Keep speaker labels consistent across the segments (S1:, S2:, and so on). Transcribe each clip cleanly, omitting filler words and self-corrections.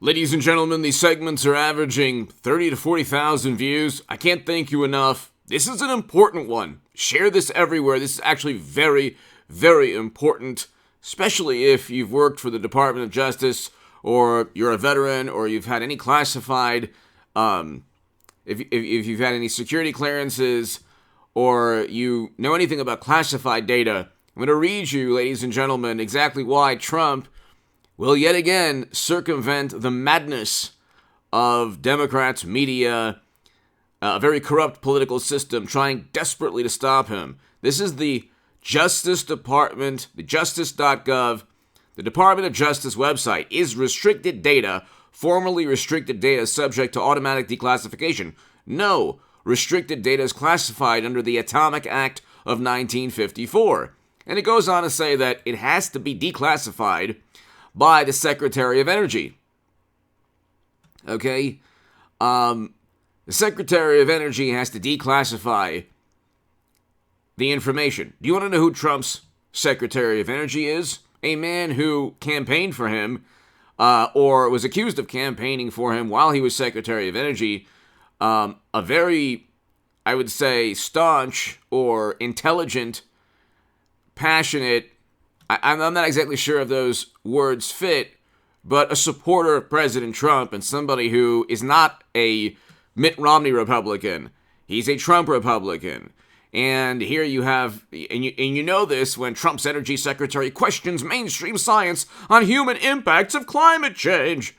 S1: Ladies and gentlemen, these segments are averaging 30 to 40,000 views. I can't thank you enough. This is an important one. Share this everywhere. This is actually very, very important, especially if you've worked for the Department of Justice, or you're a veteran, or you've had any classified, if you've had any security clearances, or you know anything about classified data. I'm going to read you, ladies and gentlemen, exactly why Trump will yet again circumvent the madness of Democrats, media, a very corrupt political system trying desperately to stop him. This is the Justice Department, the justice.gov. The Department of Justice website is restricted data, formerly restricted data subject to automatic declassification. No, restricted data is classified under the Atomic Act of 1954. And it goes on to say that it has to be declassified by the Secretary of Energy. Okay? The Secretary of Energy has to declassify the information. Do you want to know who Trump's Secretary of Energy is? A man who campaigned for him, or was accused of campaigning for him while he was Secretary of Energy. A very, I would say, staunch or intelligent, passionate, I'm not exactly sure if those words fit, but a supporter of President Trump and somebody who is not a Mitt Romney Republican. He's a Trump Republican. And here you have, and you know this when Trump's energy secretary questions mainstream science on human impacts of climate change.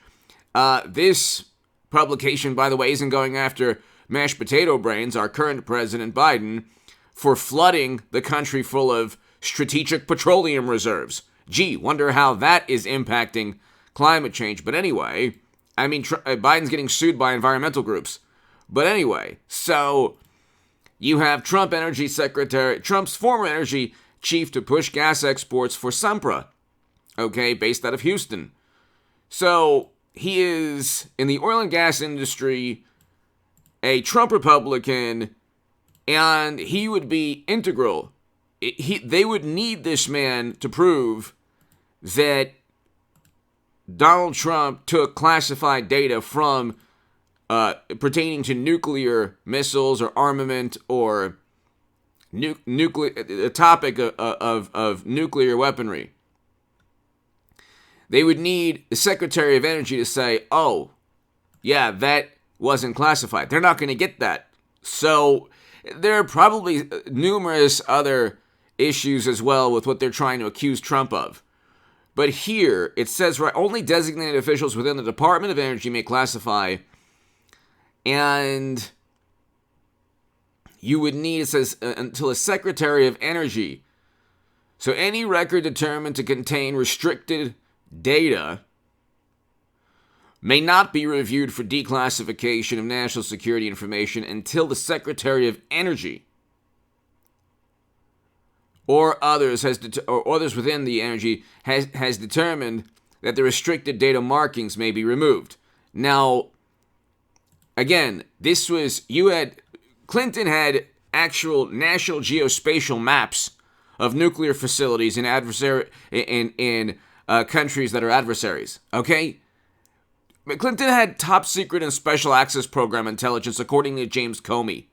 S1: This publication, by the way, isn't going after mashed potato brains, our current President Biden, for flooding the country full of strategic petroleum reserves. Gee, wonder how that is impacting climate change. But anyway, I mean, Biden's getting sued by environmental groups. But anyway, so you have Trump's former energy chief to push gas exports for Sempra, okay, based out of Houston. So he is, in the oil and gas industry, a Trump Republican, and he would be integral. They would need this man to prove that Donald Trump took classified data from pertaining to nuclear missiles or armament or the topic of nuclear weaponry. They would need the Secretary of Energy to say, oh, yeah, that wasn't classified. They're not going to get that. So there are probably numerous other issues as well with what they're trying to accuse Trump of. But here, it says, right, only designated officials within the Department of Energy may classify, and you would need, it says, until a Secretary of Energy. So any record determined to contain restricted data may not be reviewed for declassification of national security information until the Secretary of Energy or others within the energy has determined that the restricted data markings may be removed. Now, again, Clinton had actual national geospatial maps of nuclear facilities in countries that are adversaries. Okay, Clinton had top secret and special access program intelligence, according to James Comey,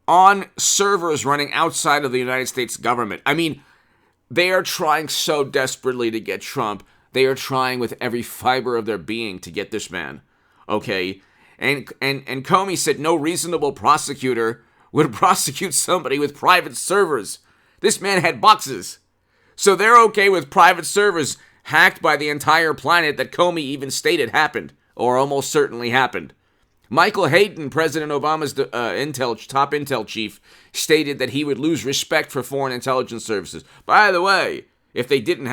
S1: on servers running outside of the United States government. I mean, they are trying so desperately to get Trump. They are trying with every fiber of their being to get this man. Okay? And Comey said no reasonable prosecutor would prosecute somebody with private servers. This man had boxes. So they're okay with private servers hacked by the entire planet that Comey even stated happened, or almost certainly happened. Michael Hayden, President Obama's top intel chief, stated that he would lose respect for foreign intelligence services. By the way, if they didn't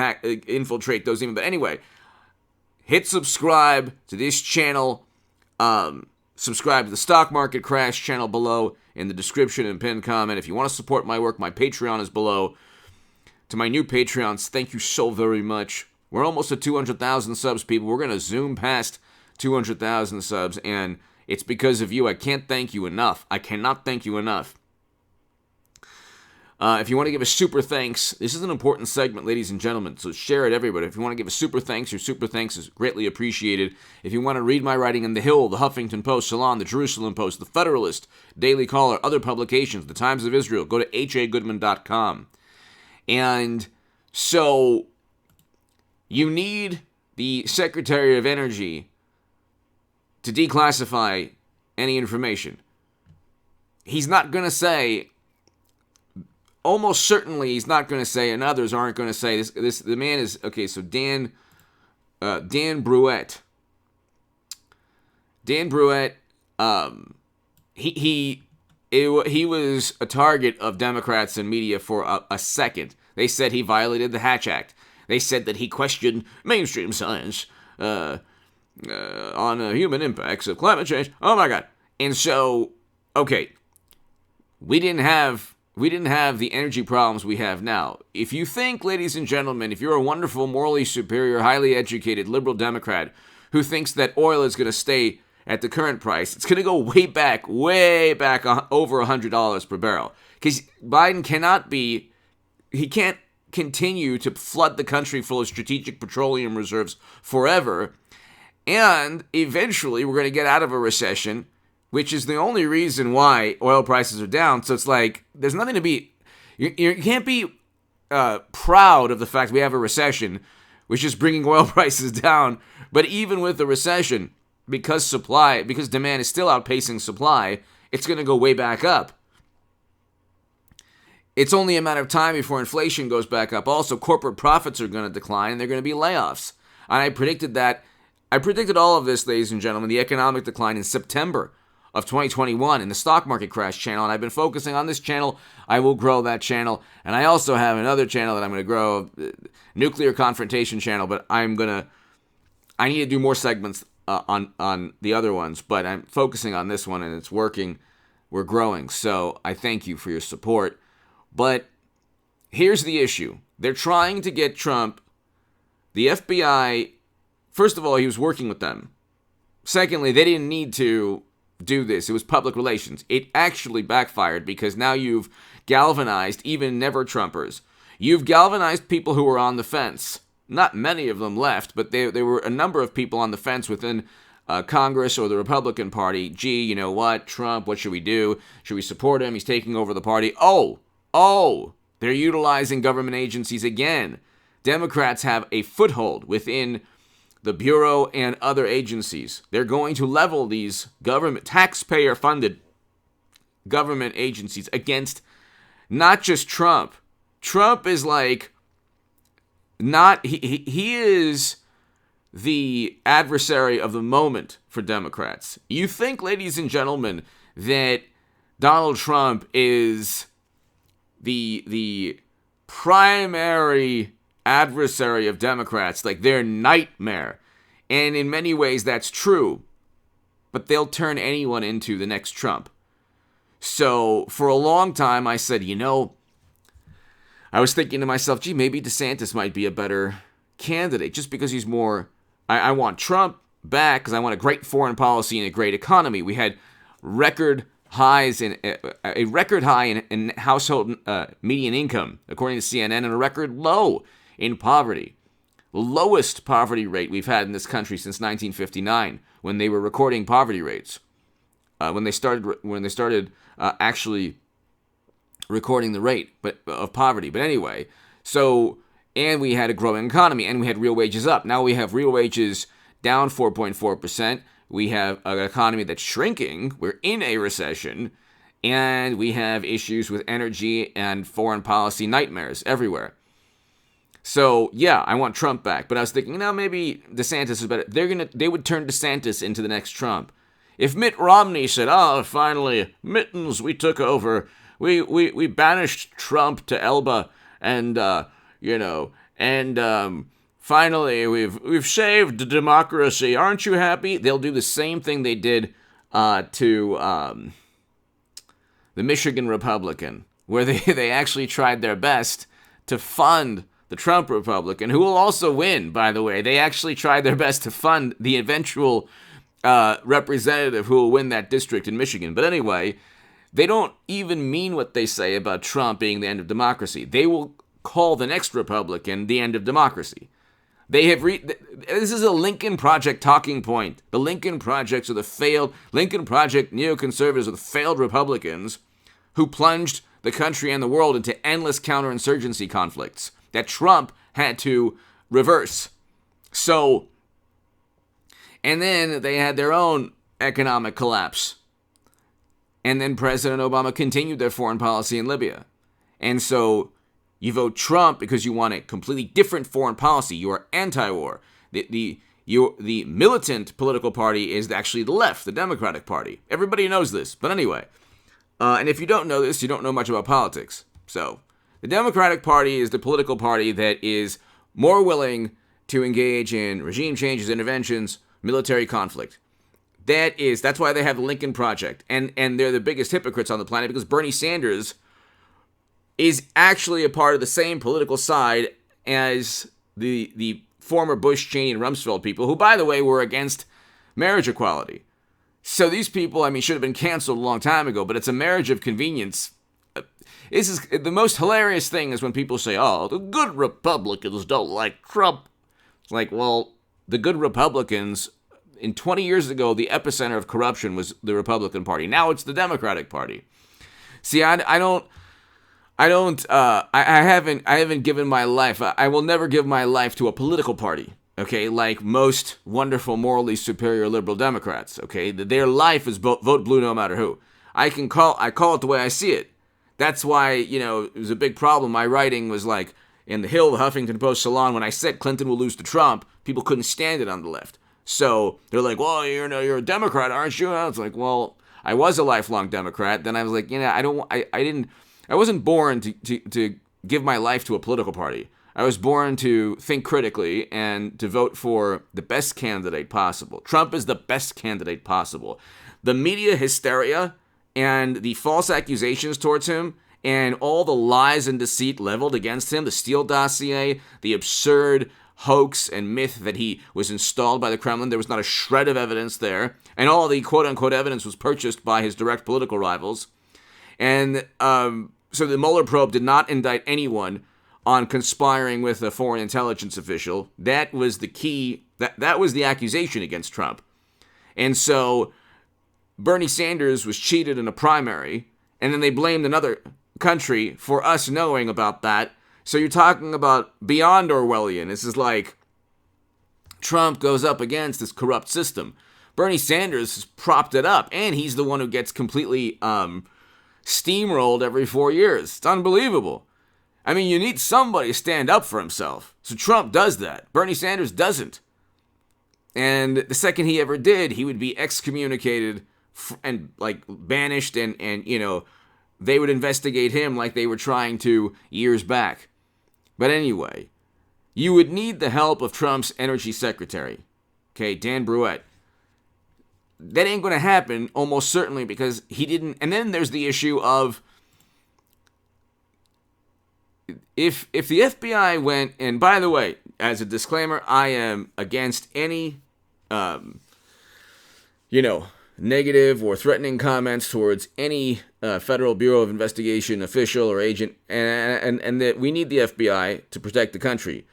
S1: infiltrate those emails. But anyway, hit subscribe to this channel. Subscribe to the Stock Market Crash channel below in the description and pinned comment. If you want to support my work, my Patreon is below. To my new Patreons, thank you so very much. We're almost at 200,000 subs, people. We're going to zoom past 200,000 subs, and it's because of you. I can't thank you enough. I cannot thank you enough. If you want to give a super thanks, this is an important segment, ladies and gentlemen, so share it everybody. If you want to give a super thanks, your super thanks is greatly appreciated. If you want to read my writing in The Hill, The Huffington Post, Salon, The Jerusalem Post, The Federalist, Daily Caller, other publications, The Times of Israel, go to hagoodman.com. And so you need the Secretary of Energy to declassify any information. He's not going to say, almost certainly he's not going to say, and others aren't going to say, this. The man is, okay, so Dan Brouillette. Dan Brouillette, he was a target of Democrats and media for a second. They said he violated the Hatch Act. They said that he questioned mainstream science on human impacts of climate change. Oh my God. And so, okay, we didn't have the energy problems we have now. If you think, ladies and gentlemen, if you're a wonderful, morally superior, highly educated, liberal Democrat who thinks that oil is going to stay at the current price, it's going to go way back over $100 per barrel. Because Biden can't continue to flood the country full of strategic petroleum reserves forever. And eventually we're going to get out of a recession, which is the only reason why oil prices are down. So it's like, there's nothing to be, you can't be proud of the fact we have a recession, which is bringing oil prices down. But even with the recession, because demand is still outpacing supply, it's going to go way back up. It's only a matter of time before inflation goes back up. Also, corporate profits are going to decline, and there are going to be layoffs. And I predicted all of this, ladies and gentlemen, the economic decline in September of 2021 in the stock market crash channel. And I've been focusing on this channel. I will grow that channel. And I also have another channel that I'm going to grow, nuclear confrontation channel. But I need to do more segments on the other ones. But I'm focusing on this one, and it's working. We're growing. So I thank you for your support. But here's the issue. They're trying to get Trump, the FBI, first of all, he was working with them. Secondly, they didn't need to do this. It was public relations. It actually backfired because now you've galvanized even never-Trumpers. You've galvanized people who were on the fence. Not many of them left, but there were a number of people on the fence within Congress or the Republican Party. Gee, you know what? Trump, what should we do? Should we support him? He's taking over the party. Oh, they're utilizing government agencies again. Democrats have a foothold within the Bureau and other agencies. They're going to level these taxpayer-funded government agencies against not just Trump. Trump is like, he is the adversary of the moment for Democrats. You think, ladies and gentlemen, that Donald Trump is the primary adversary of Democrats, like their nightmare. And in many ways that's true, but they'll turn anyone into the next Trump. So for a long time I said, I was thinking to myself, gee, maybe DeSantis might be a better candidate just because he's more, I want Trump back because I want a great foreign policy and a great economy. We had record high in household median income, according to CNN, and a record low in poverty. The lowest poverty rate we've had in this country since 1959, when they were recording poverty rates. When they started actually recording the rate of poverty. But anyway, and we had a growing economy, and we had real wages up. Now we have real wages down 4.4%. We have an economy that's shrinking. We're in a recession. And we have issues with energy and foreign policy nightmares everywhere. So, yeah, I want Trump back. But I was thinking, maybe DeSantis is better. They would turn DeSantis into the next Trump. If Mitt Romney said, finally, mittens, we took over. We banished Trump to Elba. And, finally, we've saved democracy. Aren't you happy? They'll do the same thing they did to the Michigan Republican, where they actually tried their best to fund the Trump Republican, who will also win, by the way. They actually tried their best to fund the eventual representative who will win that district in Michigan. But anyway, they don't even mean what they say about Trump being the end of democracy. They will call the next Republican the end of democracy. They have this is a Lincoln Project talking point. The Lincoln Projects are the failed Lincoln Project neoconservatives are the failed Republicans who plunged the country and the world into endless counterinsurgency conflicts that Trump had to reverse. So, and then they had their own economic collapse. And then President Obama continued their foreign policy in Libya. And so you vote Trump because you want a completely different foreign policy. You are anti-war. The militant political party is actually the left, the Democratic Party. Everybody knows this. But anyway, and if you don't know this, you don't know much about politics. So the Democratic Party is the political party that is more willing to engage in regime changes, interventions, military conflict. That's why they have the Lincoln Project. And they're the biggest hypocrites on the planet because Bernie Sanders is actually a part of the same political side as the former Bush, Cheney, and Rumsfeld people, who, by the way, were against marriage equality. So these people, should have been canceled a long time ago, but it's a marriage of convenience. This is the most hilarious thing is when people say, oh, the good Republicans don't like Trump. It's like, well, the good Republicans, in 20 years ago, the epicenter of corruption was the Republican Party. Now it's the Democratic Party. See, I haven't given my life. I will never give my life to a political party. Okay, like most wonderful, morally superior liberal Democrats. Okay, their life is vote blue no matter who. I call it the way I see it. That's why it was a big problem. My writing was like in the Hill, the Huffington Post salon. When I said Clinton will lose to Trump, people couldn't stand it on the left. So they're like, well, you're a Democrat, aren't you? And I was like, well, I was a lifelong Democrat. Then I was like, I wasn't born to give my life to a political party. I was born to think critically and to vote for the best candidate possible. Trump is the best candidate possible. The media hysteria and the false accusations towards him and all the lies and deceit leveled against him, the Steele dossier, the absurd hoax and myth that he was installed by the Kremlin. There was not a shred of evidence there. And all the quote-unquote evidence was purchased by his direct political rivals. And so the Mueller probe did not indict anyone on conspiring with a foreign intelligence official. That was the key. That was the accusation against Trump. And so Bernie Sanders was cheated in a primary, and then they blamed another country for us knowing about that. So you're talking about beyond Orwellian. This is like Trump goes up against this corrupt system. Bernie Sanders has propped it up, and he's the one who gets completely steamrolled every 4 years. It's unbelievable. You need somebody to stand up for himself. So Trump does that. Bernie Sanders doesn't. And the second he ever did, he would be excommunicated and banished and they would investigate him like they were trying to years back. But anyway, you would need the help of Trump's energy secretary, Dan Brouillette. That ain't going to happen almost certainly because he didn't. And then there's the issue of if the FBI went, and by the way, as a disclaimer, I am against any, negative or threatening comments towards any Federal Bureau of Investigation official or agent, and that we need the FBI to protect the country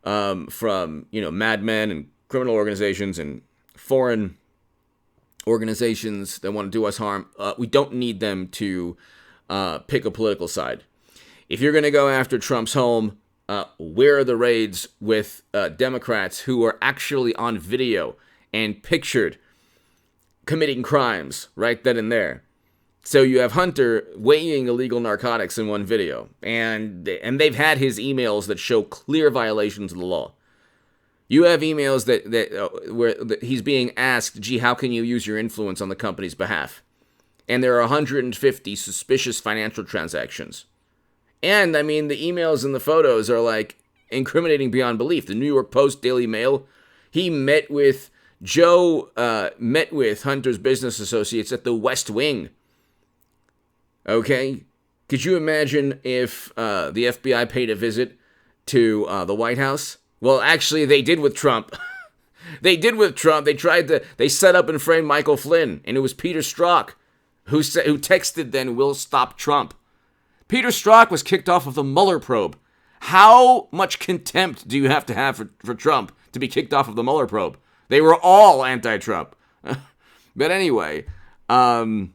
S1: from, madmen and criminal organizations and foreign organizations that want to do us harm. We don't need them to pick a political side. If you're going to go after Trump's home, where are the raids with Democrats who are actually on video and pictured committing crimes right then and there? So you have Hunter weighing illegal narcotics in one video, and they've had his emails that show clear violations of the law. You have emails where he's being asked, gee, how can you use your influence on the company's behalf? And there are 150 suspicious financial transactions. And, the emails and the photos are, incriminating beyond belief. The New York Post, Daily Mail, he met with Hunter's business associates at the West Wing. Okay? Could you imagine if the FBI paid a visit to the White House? Well, actually, they did with Trump. They set up and framed Michael Flynn, and it was Peter Strzok who texted then, "We'll stop Trump." Peter Strzok was kicked off of the Mueller probe. How much contempt do you have for Trump to be kicked off of the Mueller probe? They were all anti-Trump. But anyway, so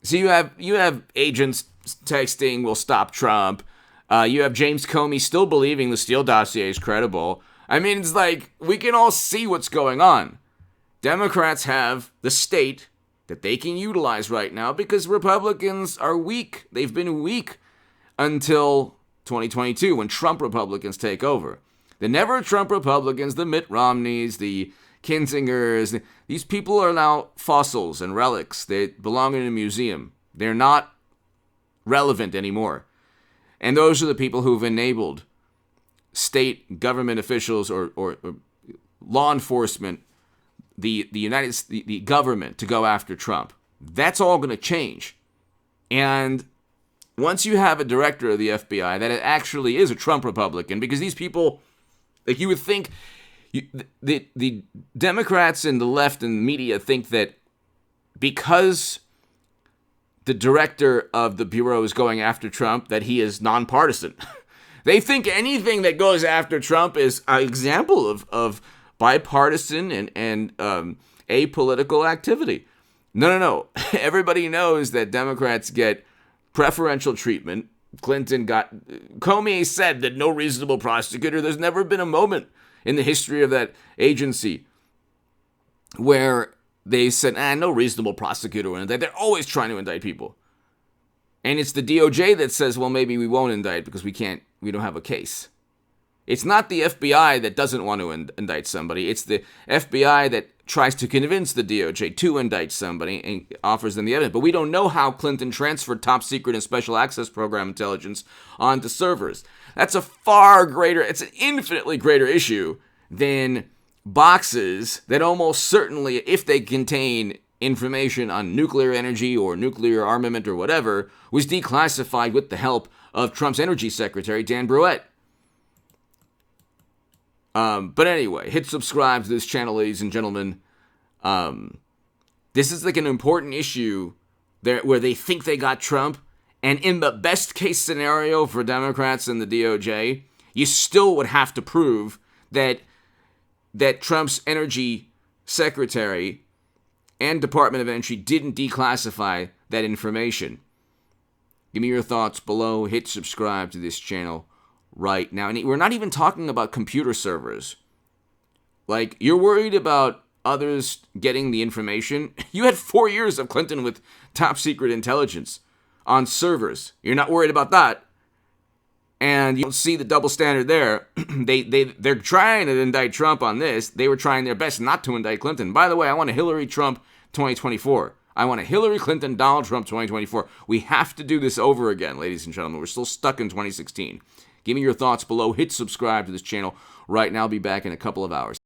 S1: you have agents texting, "We'll stop Trump." You have James Comey still believing the Steele dossier is credible. I mean, it's like, we can all see what's going on. Democrats have the state that they can utilize right now because Republicans are weak. They've been weak until 2022 when Trump Republicans take over. The never Trump Republicans, the Mitt Romneys, the Kinsingers, these people are now fossils and relics. They belong in a museum. They're not relevant anymore. And those are the people who've enabled state government officials or law enforcement, the government, to go after Trump. That's all going to change. And once you have a director of the FBI that actually is a Trump Republican, because these people, like, you would think, the Democrats and the left and the media think that because the director of the bureau is going after Trump, that he is nonpartisan. They think anything that goes after Trump is an example of bipartisan and apolitical activity. No. Everybody knows that Democrats get preferential treatment. Comey said that no reasonable prosecutor, there's never been a moment in the history of that agency where they said, no reasonable prosecutor will indict. They're always trying to indict people. And it's the DOJ that says, well, maybe we won't indict because we don't have a case. It's not the FBI that doesn't want to indict somebody. It's the FBI that tries to convince the DOJ to indict somebody and offers them the evidence. But we don't know how Clinton transferred top secret and special access program intelligence onto servers. That's it's an infinitely greater issue than boxes that almost certainly, if they contain information on nuclear energy or nuclear armament or whatever, was declassified with the help of Trump's energy secretary, Dan Brouillette. But anyway, hit subscribe to this channel, ladies and gentlemen. This is like an important issue where they think they got Trump, and in the best case scenario for Democrats and the DOJ, you still would have to prove that Trump's energy secretary and Department of Energy didn't declassify that information. Give me your thoughts below. Hit subscribe to this channel right now. And we're not even talking about computer servers. Like, you're worried about others getting the information. You had 4 years of Clinton with top secret intelligence on servers. You're not worried about that. And you don't see the double standard there. They're trying to indict Trump on this. They were trying their best not to indict Clinton. By the way, I want a Hillary Trump 2024. I want a Hillary Clinton Donald Trump 2024. We have to do this over again, ladies and gentlemen. We're still stuck in 2016. Give me your thoughts below. Hit subscribe to this channel right now. I'll be back in a couple of hours.